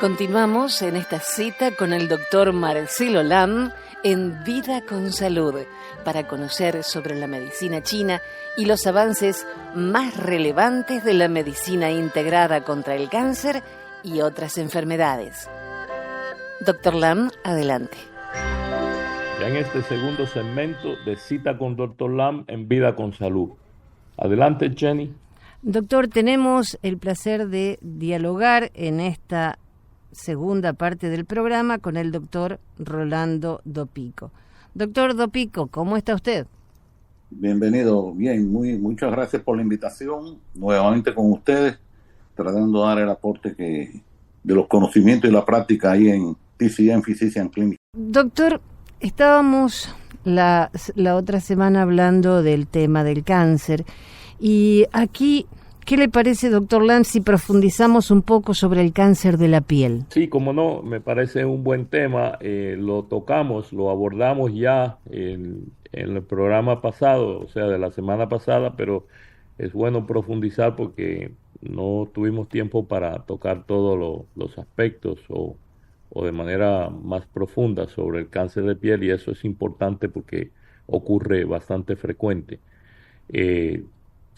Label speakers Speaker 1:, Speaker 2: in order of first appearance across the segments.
Speaker 1: Continuamos en esta cita con el doctor Marcelo Lam en Vida con Salud para conocer sobre la medicina china y los avances más relevantes de la medicina integrada contra el cáncer y otras enfermedades. Doctor Lam, adelante.
Speaker 2: Ya en este segundo segmento de Cita con Dr. Lam en Vida con Salud. Adelante, Jenny.
Speaker 1: Doctor, tenemos el placer de dialogar en esta segunda parte del programa con el doctor Rolando Dopico. Doctor Dopico, ¿cómo está usted?
Speaker 3: Bienvenido, bien, muchas gracias por la invitación, nuevamente con ustedes, tratando de dar el aporte de los conocimientos y la práctica ahí en PCM Physician Clinic.
Speaker 1: Doctor, estábamos la otra semana hablando del tema del cáncer y aquí, ¿qué le parece, doctor Lam, si profundizamos un poco sobre el cáncer de la piel?
Speaker 2: Sí, como no, me parece un buen tema. Lo tocamos, lo abordamos ya en el programa pasado, o sea, de la semana pasada, pero es bueno profundizar porque no tuvimos tiempo para tocar todos los aspectos o de manera más profunda sobre el cáncer de piel, y eso es importante porque ocurre bastante frecuente.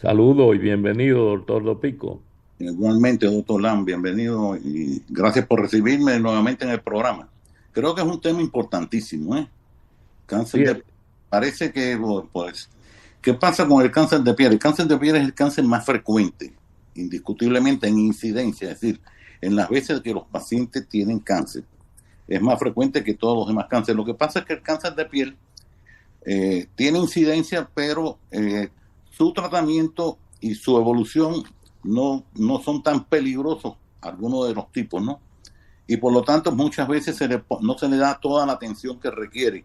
Speaker 2: Saludo y bienvenido, doctor Dopico.
Speaker 3: Igualmente, doctor Lam, bienvenido y gracias por recibirme nuevamente en el programa. Creo que es un tema importantísimo, Cáncer de piel. Parece que, pues, ¿qué pasa con el cáncer de piel? El cáncer de piel es el cáncer más frecuente, indiscutiblemente en incidencia, es decir, en las veces que los pacientes tienen cáncer. Es más frecuente que todos los demás cánceres. Lo que pasa es que el cáncer de piel tiene incidencia, pero su tratamiento y su evolución no son tan peligrosos, algunos de los tipos, ¿no? Y por lo tanto muchas veces no se le da toda la atención que requiere,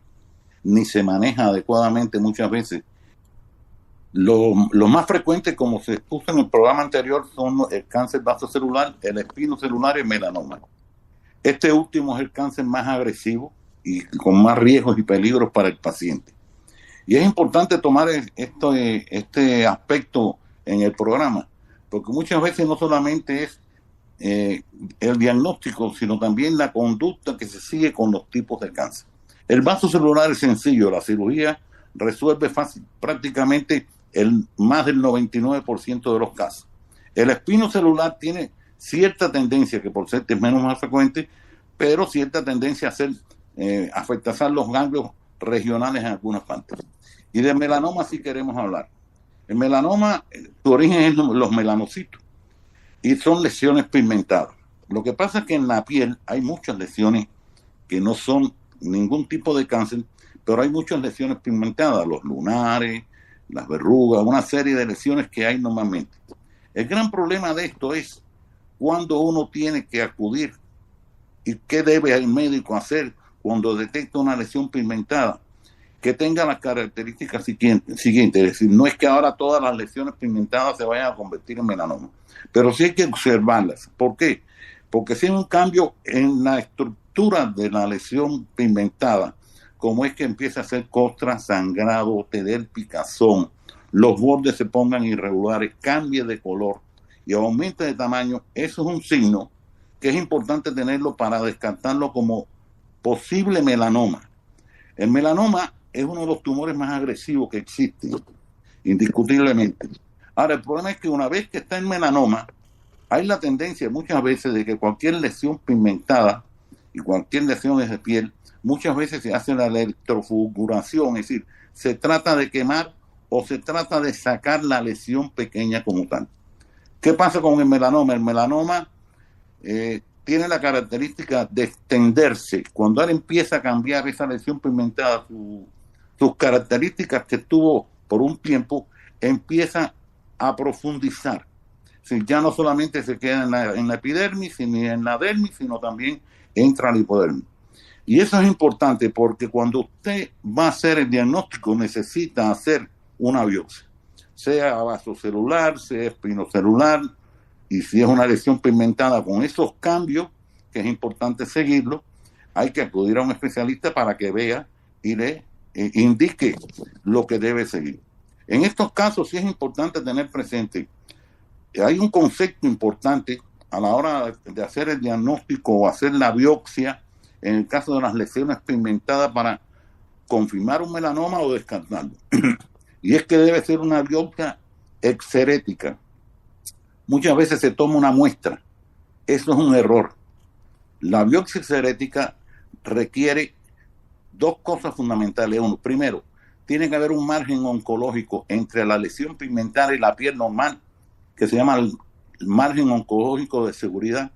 Speaker 3: ni se maneja adecuadamente muchas veces. Lo más frecuente, como se expuso en el programa anterior, son el cáncer vasocelular, el espinocelular y el melanoma. Este último es el cáncer más agresivo y con más riesgos y peligros para el paciente. Y es importante tomar este aspecto en el programa, porque muchas veces no solamente es el diagnóstico, sino también la conducta que se sigue con los tipos de cáncer. El vasocelular es sencillo, la cirugía resuelve prácticamente más del 99% de los casos. El espinocelular tiene cierta tendencia, que por ser es más frecuente, pero cierta tendencia a afectar los ganglios regionales en algunas partes. Y de melanoma sí queremos hablar. El melanoma, su origen es los melanocitos y son lesiones pigmentadas. Lo que pasa es que en la piel hay muchas lesiones que no son ningún tipo de cáncer, pero hay muchas lesiones pigmentadas, los lunares, las verrugas, una serie de lesiones que hay normalmente. El gran problema de esto es cuando uno tiene que acudir y qué debe el médico hacer cuando detecta una lesión pigmentada que tenga las características siguientes. Es decir, no es que ahora todas las lesiones pigmentadas se vayan a convertir en melanoma, pero sí hay que observarlas. ¿Por qué? Porque si hay un cambio en la estructura de la lesión pigmentada, como es que empieza a hacer costra, sangrado, tener picazón, los bordes se pongan irregulares, cambie de color y aumente de tamaño, eso es un signo que es importante tenerlo para descartarlo como posible melanoma. El melanoma es uno de los tumores más agresivos que existen, indiscutiblemente. Ahora, el problema es que una vez que está en melanoma, hay la tendencia muchas veces de que cualquier lesión pigmentada y cualquier lesión de piel, muchas veces se hace la electrofulguración, es decir, se trata de quemar o se trata de sacar la lesión pequeña como tal. ¿Qué pasa con el melanoma? El melanoma tiene la característica de extenderse. Cuando él empieza a cambiar esa lesión pigmentada, sus características que tuvo por un tiempo, empieza a profundizar. Si ya no solamente se queda en la epidermis, ni en la dermis, sino también entra al hipodermis. Y eso es importante porque cuando usted va a hacer el diagnóstico necesita hacer una biopsia, sea vasocelular, sea espinocelular, y si es una lesión pigmentada con esos cambios, que es importante seguirlo, hay que acudir a un especialista para que vea y le indique lo que debe seguir. En estos casos sí es importante tener presente, hay un concepto importante a la hora de hacer el diagnóstico o hacer la biopsia, en el caso de las lesiones pigmentadas, para confirmar un melanoma o descartarlo. Y es que debe ser una biopsia exerética. Muchas veces se toma una muestra. Eso es un error. La biopsia exerética requiere dos cosas fundamentales. Uno, primero, tiene que haber un margen oncológico entre la lesión pigmentada y la piel normal, que se llama el margen oncológico de seguridad,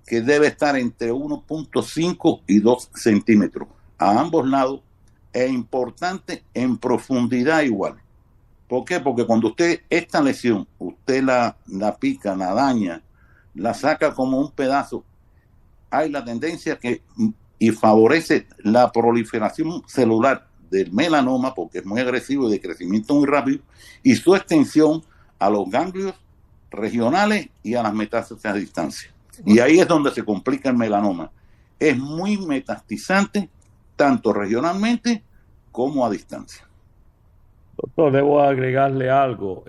Speaker 3: que debe estar entre 1.5 y 2 centímetros a ambos lados, e importante en profundidad igual. ¿Por qué? Porque cuando usted, esta lesión, usted la pica, la daña, la saca como un pedazo, hay la tendencia y favorece la proliferación celular del melanoma, porque es muy agresivo y de crecimiento muy rápido, y su extensión a los ganglios regionales y a las metástasis a distancia. Y ahí es donde se complica el melanoma. Es muy metastizante, tanto regionalmente como a distancia.
Speaker 2: Doctor, debo agregarle algo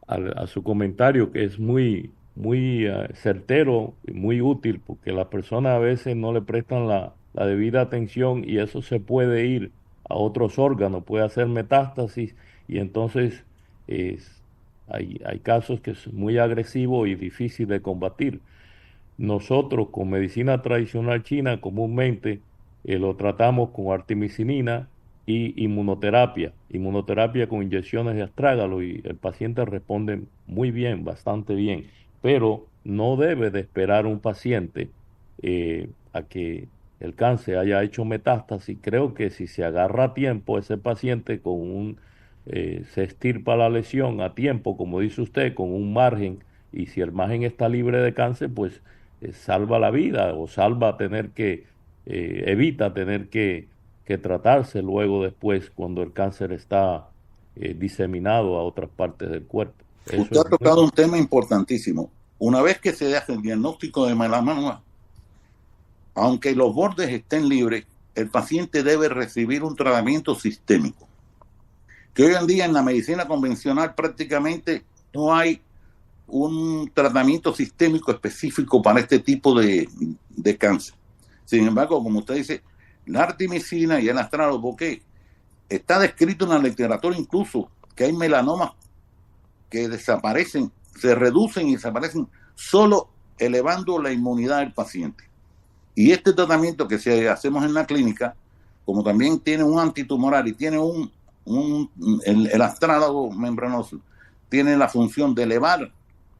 Speaker 2: a su comentario, que es muy certero y muy útil, porque las personas a veces no le prestan la debida atención y eso se puede ir a otros órganos, puede hacer metástasis y entonces hay casos que es muy agresivo y difícil de combatir. Nosotros con medicina tradicional china comúnmente lo tratamos con artemisinina y inmunoterapia con inyecciones de astrágalo y el paciente responde muy bien, bastante bien, pero no debe de esperar un paciente a que el cáncer haya hecho metástasis. Creo que si se agarra a tiempo ese paciente se extirpa la lesión a tiempo, como dice usted, con un margen, y si el margen está libre de cáncer, pues salva la vida o evita tener que tratarse luego después cuando el cáncer está diseminado a otras partes del cuerpo. Eso
Speaker 3: Usted ha
Speaker 2: es
Speaker 3: tocado un tema importantísimo. Una vez que se hace el diagnóstico de melanoma, aunque los bordes estén libres, el paciente debe recibir un tratamiento sistémico. Que hoy en día en la medicina convencional prácticamente no hay un tratamiento sistémico específico para este tipo de cáncer. Sin embargo, como usted dice, la artemisina y el astrágalo, porque está descrito en la literatura incluso que hay melanomas que desaparecen, se reducen y desaparecen solo elevando la inmunidad del paciente. Y este tratamiento que hacemos en la clínica, como también tiene un antitumoral y tiene el astrágalo membranoso, tiene la función de elevar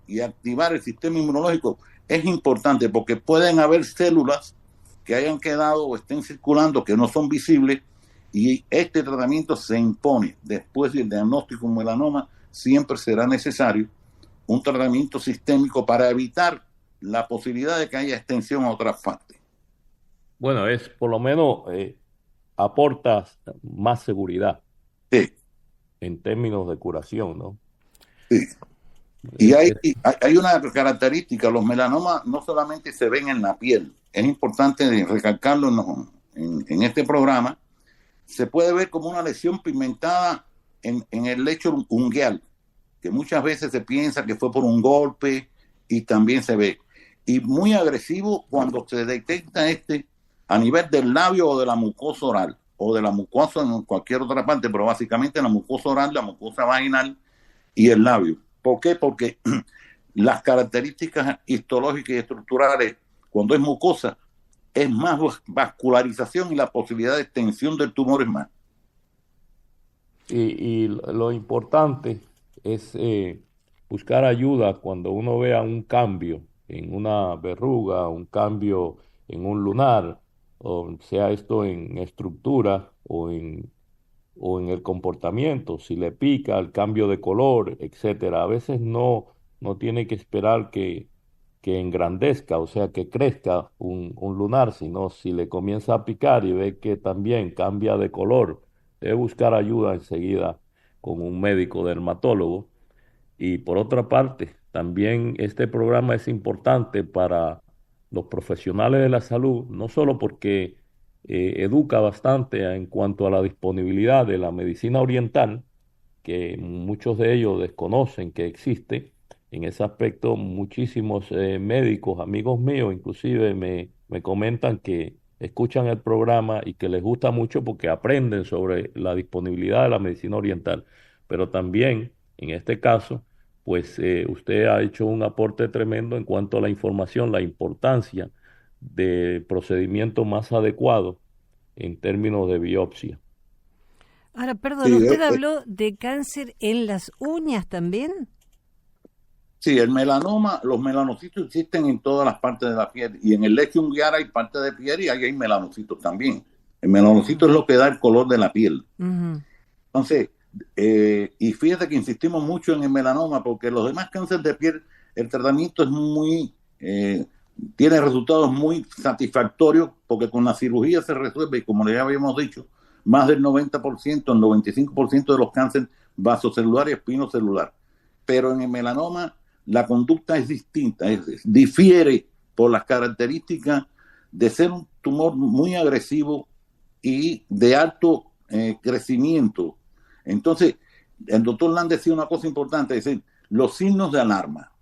Speaker 3: y activar el sistema inmunológico, es importante porque pueden haber células que hayan quedado o estén circulando que no son visibles, y este tratamiento se impone después del diagnóstico de melanoma. Siempre será necesario un tratamiento sistémico para evitar la posibilidad de que haya extensión a otras partes.
Speaker 2: Bueno, por lo menos aporta más seguridad
Speaker 3: Sí,
Speaker 2: en términos de curación, ¿no?
Speaker 3: sí. Y hay una característica: los melanomas no solamente se ven en la piel, es importante recalcarlo en este programa. Se puede ver como una lesión pigmentada en el lecho ungueal, que muchas veces se piensa que fue por un golpe, y también se ve. Y muy agresivo cuando se detecta a nivel del labio o de la mucosa oral, o de la mucosa en cualquier otra parte, pero básicamente la mucosa oral, la mucosa vaginal y el labio. ¿Por qué? Porque las características histológicas y estructurales, cuando es mucosa, es más vascularización y la posibilidad de extensión del tumor es más.
Speaker 2: Y lo importante es buscar ayuda cuando uno vea un cambio en una verruga, un cambio en un lunar, o sea esto en estructura o en el comportamiento, si le pica, el cambio de color, etcétera. A veces no tiene que esperar que engrandezca, o sea, que crezca un lunar, sino si le comienza a picar y ve que también cambia de color, debe buscar ayuda enseguida con un médico dermatólogo. Y por otra parte, también este programa es importante para los profesionales de la salud, no solo porque educa bastante en cuanto a la disponibilidad de la medicina oriental, que muchos de ellos desconocen que existe, En ese aspecto, muchísimos médicos, amigos míos, inclusive me comentan que escuchan el programa y que les gusta mucho porque aprenden sobre la disponibilidad de la medicina oriental. Pero también, en este caso, pues usted ha hecho un aporte tremendo en cuanto a la información, la importancia de procedimiento más adecuado en términos de biopsia.
Speaker 1: Ahora, perdón,
Speaker 3: Sí,
Speaker 1: ¿usted habló de cáncer en las uñas también?
Speaker 3: sí, el melanoma, los melanocitos existen en todas las partes de la piel y en el lecho unguial hay parte de piel y ahí hay melanocitos también. El melanocito es lo que da el color de la piel. Entonces, y fíjate que insistimos mucho en el melanoma porque los demás cánceres de piel, el tratamiento es tiene resultados muy satisfactorios porque con la cirugía se resuelve y como ya habíamos dicho, más del 90%, el 95% de los cánceres vasocelular y espinocelular. Pero en el melanoma la conducta es distinta, difiere por las características de ser un tumor muy agresivo y de alto crecimiento. Entonces, el doctor Land decía una cosa importante, es decir, los signos de alarma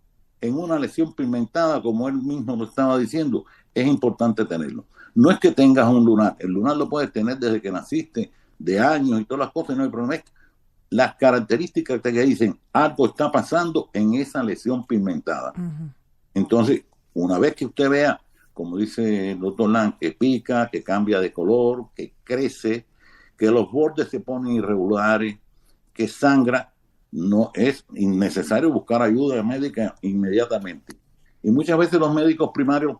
Speaker 3: en una lesión pigmentada, como él mismo lo estaba diciendo, es importante tenerlo. No es que tengas un lunar, el lunar lo puedes tener desde que naciste, de años y todas las cosas, no hay problema. Es las características que dicen algo está pasando en esa lesión pigmentada. Entonces, una vez que usted vea, como dice el doctor Lang, que pica, que cambia de color, que crece, que los bordes se ponen irregulares, que sangra, no es innecesario buscar ayuda médica inmediatamente. Y muchas veces los médicos primarios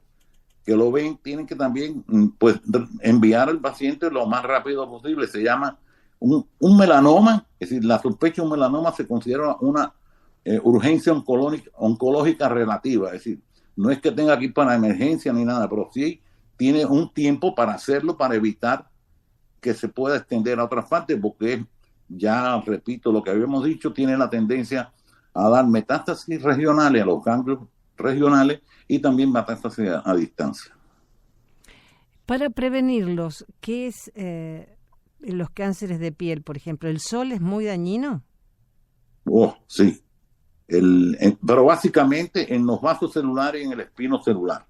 Speaker 3: que lo ven tienen que también pues enviar al paciente lo más rápido posible. Se llama un melanoma, es decir, la sospecha de un melanoma se considera una urgencia oncológica relativa, es decir, no es que tenga que ir para emergencia ni nada, pero sí tiene un tiempo para hacerlo, para evitar que se pueda extender a otras partes, porque ya repito lo que habíamos dicho, tiene la tendencia a dar metástasis regionales a los ganglios regionales y también metástasis a distancia.
Speaker 1: Para prevenirlos, ¿qué es los cánceres de piel, por ejemplo? ¿El sol es muy dañino?
Speaker 3: Oh, sí. Pero básicamente en los vasos celulares y en el espino celular.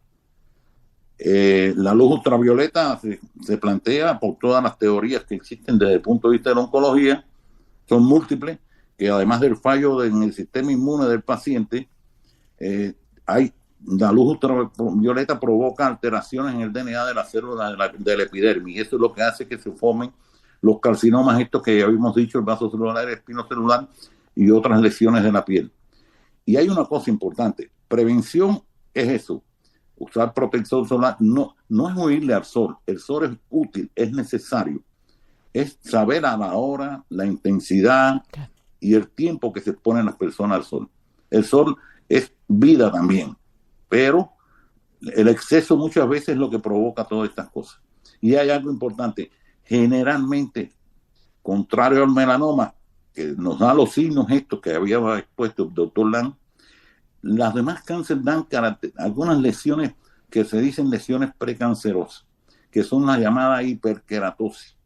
Speaker 3: La luz ultravioleta se plantea por todas las teorías que existen desde el punto de vista de la oncología, son múltiples, que además del fallo en el sistema inmune del paciente, la luz ultravioleta provoca alteraciones en el DNA de las células de la epidermis, y eso es lo que hace que se formen los carcinomas estos que ya habíamos dicho, el vaso celular, el espino celular y otras lesiones de la piel. Y hay una cosa importante, prevención es eso, usar protector solar, no es huirle al sol, el sol es útil, es necesario, es saber a la hora, la intensidad y el tiempo que se ponen las personas al sol. El sol es vida también, pero el exceso muchas veces es lo que provoca todas estas cosas. Y hay algo importante, generalmente, contrario al melanoma, que nos da los signos estos que había expuesto el doctor Lang, las demás cánceres dan algunas lesiones que se dicen lesiones precancerosas, que son la llamada hiperkeratosis,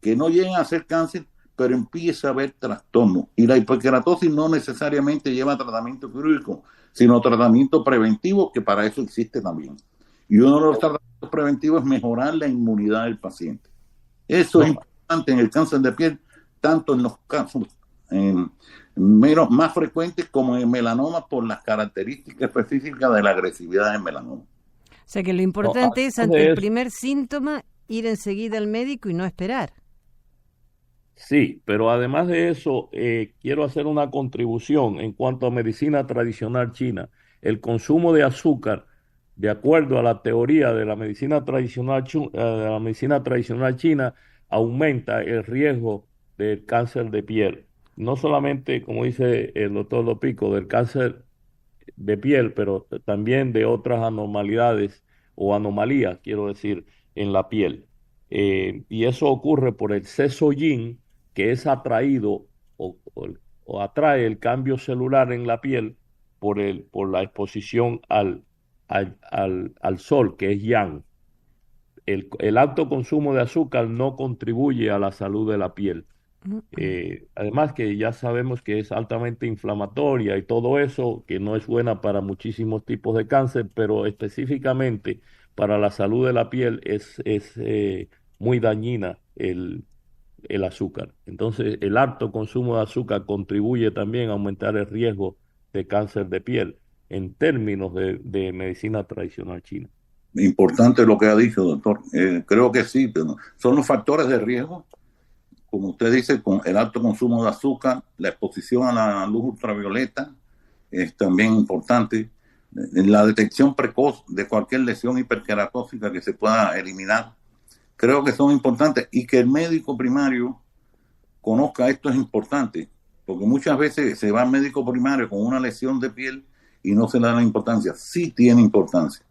Speaker 3: que no llegan a ser cáncer, pero empieza a haber trastorno. Y la hiperkeratosis no necesariamente lleva tratamiento quirúrgico, sino tratamiento preventivo, que para eso existe también. Y uno de los tratamientos preventivos es mejorar la inmunidad del paciente. Eso es importante en el cáncer de piel, tanto en los casos más frecuentes como en el melanoma, por las características específicas de la agresividad del melanoma.
Speaker 1: O sea que lo importante es, ante el primer síntoma, ir enseguida al médico y no esperar.
Speaker 2: Sí, pero además de eso, quiero hacer una contribución en cuanto a medicina tradicional china. El consumo de azúcar, de acuerdo a la teoría de la medicina tradicional china, aumenta el riesgo del cáncer de piel. No solamente, como dice el doctor Lopico, del cáncer de piel, pero también de otras anormalidades o anomalías, quiero decir, en la piel. Y eso ocurre por el seso yin, que es atraído o atrae el cambio celular en la piel por la exposición al sol, que es yang. El alto consumo de azúcar no contribuye a la salud de la piel. Además que ya sabemos que es altamente inflamatoria y todo eso, que no es buena para muchísimos tipos de cáncer, pero específicamente para la salud de la piel es muy dañina el azúcar. Entonces, el alto consumo de azúcar contribuye también a aumentar el riesgo de cáncer de piel en términos de medicina tradicional china.
Speaker 3: Importante lo que ha dicho, doctor. Creo que sí, pero son los factores de riesgo, como usted dice, con el alto consumo de azúcar, la exposición a la luz ultravioleta es también importante. La detección precoz de cualquier lesión hiperqueratóxica que se pueda eliminar, creo que son importantes, y que el médico primario conozca esto es importante, porque muchas veces se va al médico primario con una lesión de piel y no se le da la importancia. Sí tiene importancia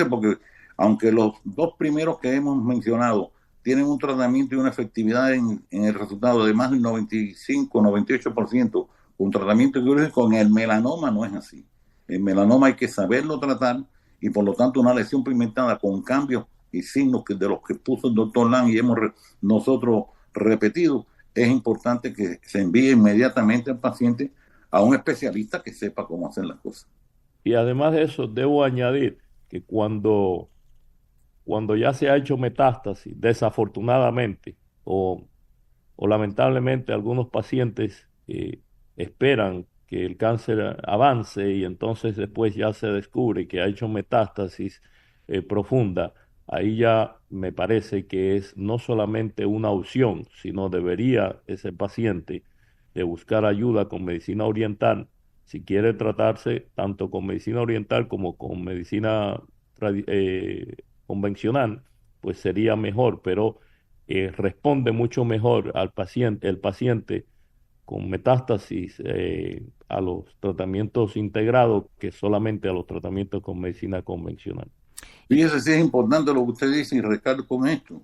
Speaker 3: porque aunque los dos primeros que hemos mencionado tienen un tratamiento y una efectividad en el resultado de más del 95, 98%, un tratamiento quirúrgico, con el melanoma no es así. El melanoma hay que saberlo tratar y por lo tanto una lesión pigmentada con cambios y signos de los que puso el doctor Lang y hemos nosotros repetido, es importante que se envíe inmediatamente al paciente a un especialista que sepa cómo hacer las cosas.
Speaker 2: Y además de eso, debo añadir que cuando ya se ha hecho metástasis, desafortunadamente o lamentablemente algunos pacientes esperan que el cáncer avance y entonces después ya se descubre que ha hecho metástasis profunda. Ahí ya me parece que es no solamente una opción, sino debería ese paciente de buscar ayuda con medicina oriental si quiere tratarse tanto con medicina oriental como con medicina convencional, pues sería mejor, pero responde mucho mejor al paciente, el paciente con metástasis a los tratamientos integrados que solamente a los tratamientos con medicina convencional.
Speaker 3: Fíjese si es importante lo que usted dice y recalco con esto,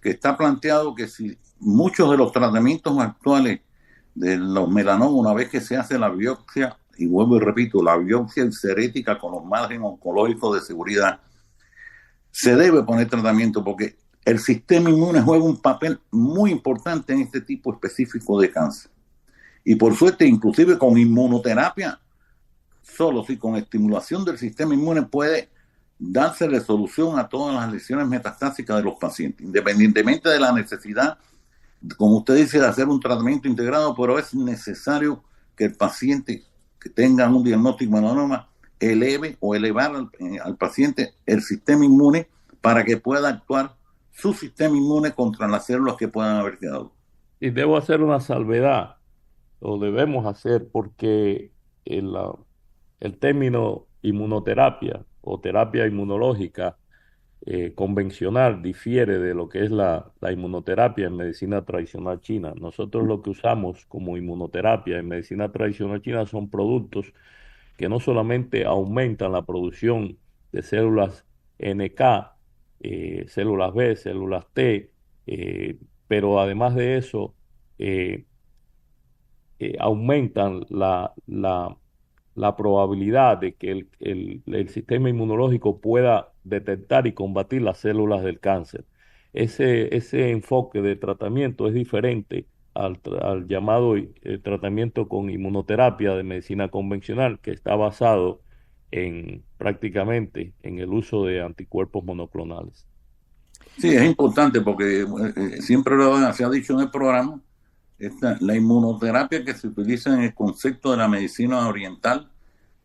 Speaker 3: que está planteado que si muchos de los tratamientos actuales de los melanomas, una vez que se hace la biopsia, y vuelvo y repito, la biopsia serética con los márgenes oncológicos de seguridad, se debe poner tratamiento porque el sistema inmune juega un papel muy importante en este tipo específico de cáncer. Y por suerte, inclusive con inmunoterapia, solo si con estimulación del sistema inmune puede darse resolución a todas las lesiones metastásicas de los pacientes, independientemente de la necesidad, como usted dice, de hacer un tratamiento integrado, pero es necesario que el paciente que tenga un diagnóstico de melanoma eleve o elevar al paciente el sistema inmune para que pueda actuar su sistema inmune contra las células que puedan haber quedado.
Speaker 2: Y debo hacer una salvedad, lo debemos hacer porque el término inmunoterapia o terapia inmunológica convencional difiere de lo que es la inmunoterapia en medicina tradicional china. Nosotros lo que usamos como inmunoterapia en medicina tradicional china son productos que no solamente aumentan la producción de células NK, células B, células T, pero además de eso, eh, aumentan la probabilidad de que el sistema inmunológico pueda detectar y combatir las células del cáncer. Ese enfoque de tratamiento es diferente al llamado tratamiento con inmunoterapia de medicina convencional, que está basado prácticamente en el uso de anticuerpos monoclonales.
Speaker 3: Sí, es importante porque siempre se ha dicho en el programa, la inmunoterapia que se utiliza en el concepto de la medicina oriental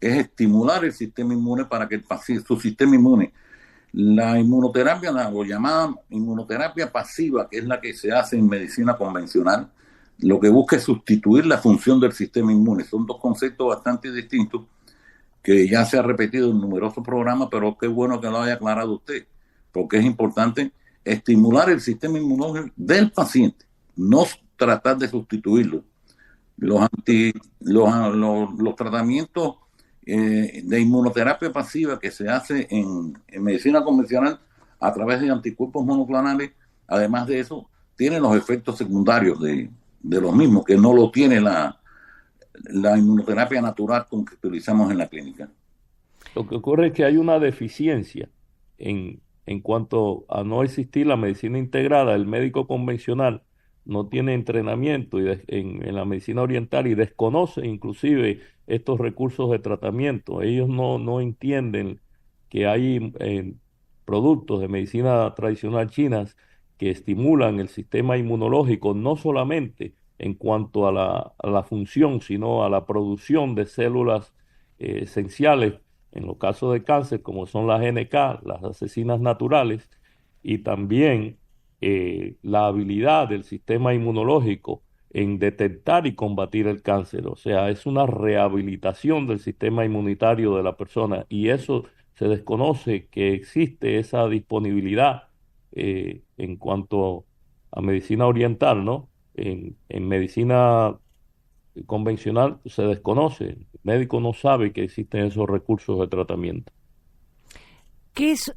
Speaker 3: es estimular el sistema inmune para que el paciente, su sistema inmune, la inmunoterapia, la llamada inmunoterapia pasiva, que es la que se hace en medicina convencional, lo que busca es sustituir la función del sistema inmune. Son dos conceptos bastante distintos que ya se ha repetido en numerosos programas, pero qué bueno que lo haya aclarado usted, porque es importante estimular el sistema inmunológico del paciente, no tratar de sustituirlo. Los tratamientos de inmunoterapia pasiva que se hace en medicina convencional a través de anticuerpos monoclonales, además de eso, tienen los efectos secundarios de los mismos, que no lo tiene la inmunoterapia natural con que utilizamos en la clínica.
Speaker 2: Lo que ocurre es que hay una deficiencia en cuanto a no existir la medicina integrada. El médico convencional no tiene entrenamiento en la medicina oriental y desconoce inclusive estos recursos de tratamiento. Ellos no entienden que hay productos de medicina tradicional chinas que estimulan el sistema inmunológico, no solamente en cuanto a la función, sino a la producción de células esenciales, en los casos de cáncer, como son las NK, las asesinas naturales, y también la habilidad del sistema inmunológico en detectar y combatir el cáncer. O sea, es una rehabilitación del sistema inmunitario de la persona, y eso se desconoce que existe esa disponibilidad en cuanto a medicina oriental, ¿no? En medicina convencional se desconoce, el médico no sabe que existen esos recursos de tratamiento.
Speaker 1: ¿Qué es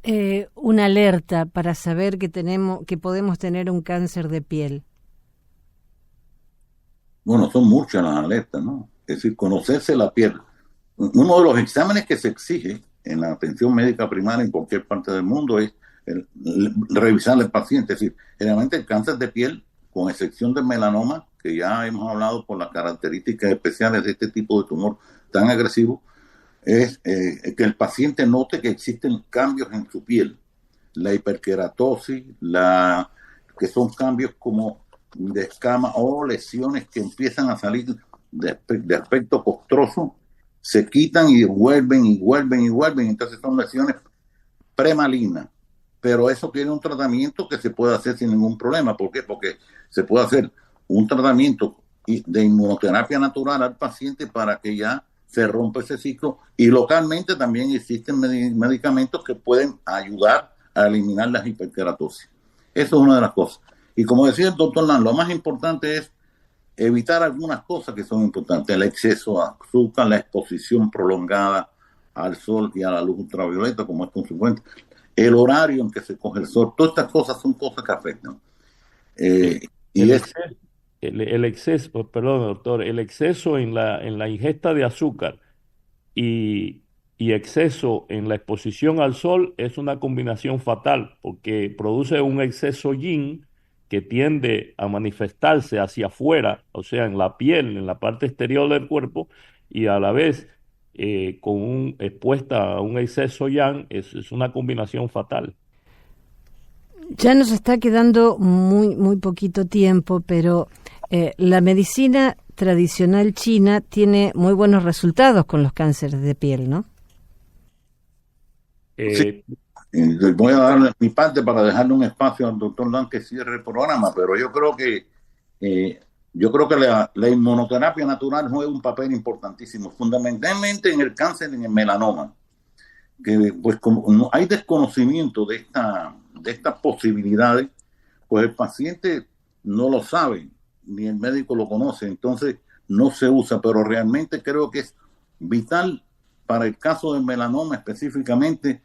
Speaker 1: una alerta para saber que podemos tener un cáncer de piel?
Speaker 3: Bueno, son muchas las alertas, ¿no? Es decir, conocerse la piel. Uno de los exámenes que se exige en la atención médica primaria en cualquier parte del mundo es revisar al paciente. Es decir, generalmente el cáncer de piel, con excepción del melanoma, que ya hemos hablado por las características especiales de este tipo de tumor tan agresivo, es que el paciente note que existen cambios en su piel, la hiperkeratosis, que son cambios como de escama o lesiones que empiezan a salir de aspecto costroso, se quitan y vuelven, entonces son lesiones premalignas, pero eso tiene un tratamiento que se puede hacer sin ningún problema. ¿Por qué? Porque se puede hacer un tratamiento de inmunoterapia natural al paciente para que ya se rompa ese ciclo, y localmente también existen medicamentos que pueden ayudar a eliminar las hiperkeratosis. Eso es una de las cosas. Y como decía el doctor Lan, lo más importante es evitar algunas cosas que son importantes: el exceso de azúcar, la exposición prolongada al sol y a la luz ultravioleta, como es consecuente, el horario en que se coge el sol. Todas estas cosas son cosas que afectan.
Speaker 2: El exceso, perdón, doctor, el exceso en la ingesta de azúcar y exceso en la exposición al sol es una combinación fatal, porque produce un exceso yin que tiende a manifestarse hacia afuera, o sea, en la piel, en la parte exterior del cuerpo, y a la vez expuesta a un exceso yang, es una combinación fatal.
Speaker 1: Ya nos está quedando muy poquito tiempo, pero la medicina tradicional china tiene muy buenos resultados con los cánceres de piel, ¿no?
Speaker 3: Sí. Voy a darle mi parte para dejarle un espacio al doctor Dan que cierre el programa, pero yo creo que la inmunoterapia natural juega un papel importantísimo, fundamentalmente en el cáncer, en el melanoma, que pues como no hay desconocimiento de estas posibilidades, pues el paciente no lo sabe, ni el médico lo conoce, entonces no se usa, pero realmente creo que es vital para el caso del melanoma específicamente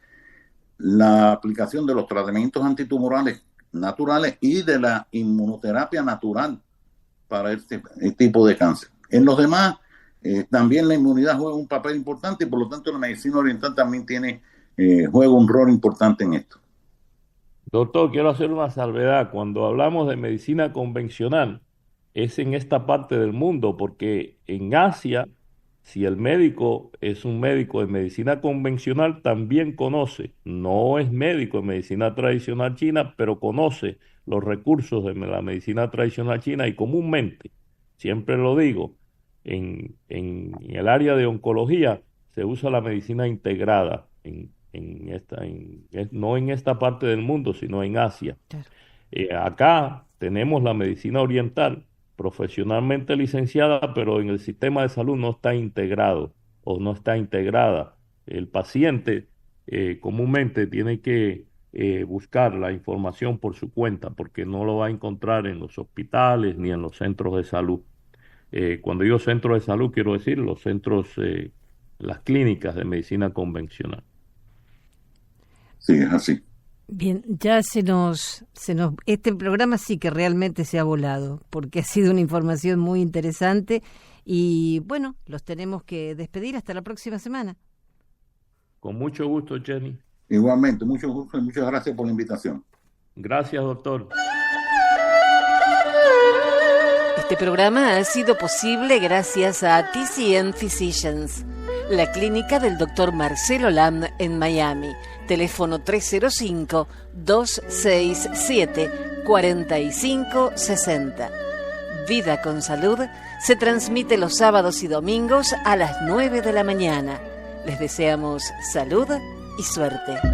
Speaker 3: la aplicación de los tratamientos antitumorales naturales y de la inmunoterapia natural para este tipo de cáncer. En los demás, también la inmunidad juega un papel importante, y por lo tanto la medicina oriental también juega un rol importante en esto.
Speaker 2: Doctor, quiero hacer una salvedad. Cuando hablamos de medicina convencional, es en esta parte del mundo, porque en Asia, si el médico es un médico de medicina convencional, también conoce, no es médico de medicina tradicional china, pero conoce los recursos de la medicina tradicional china, y comúnmente, siempre lo digo, en el área de oncología se usa la medicina integrada, no en esta parte del mundo, sino en Asia.
Speaker 1: Claro.
Speaker 2: Acá tenemos la medicina oriental, profesionalmente licenciada, pero en el sistema de salud no está integrado o no está integrada. El paciente comúnmente tiene que buscar la información por su cuenta, porque no lo va a encontrar en los hospitales ni en los centros de salud. Cuando digo centros de salud, quiero decir los centros, las clínicas de medicina convencional.
Speaker 3: Sí, es así.
Speaker 1: Bien, ya este programa sí que realmente se ha volado, porque ha sido una información muy interesante, y bueno, los tenemos que despedir hasta la próxima semana.
Speaker 2: Con mucho gusto, Jenny.
Speaker 3: Igualmente, mucho gusto y muchas gracias por la invitación.
Speaker 2: Gracias, doctor.
Speaker 1: Este programa ha sido posible gracias a TCN Physicians, la clínica del Dr. Marcelo Lam en Miami. Teléfono 305-267-4560. Vida con Salud se transmite los sábados y domingos a las 9 de la mañana. Les deseamos salud y suerte.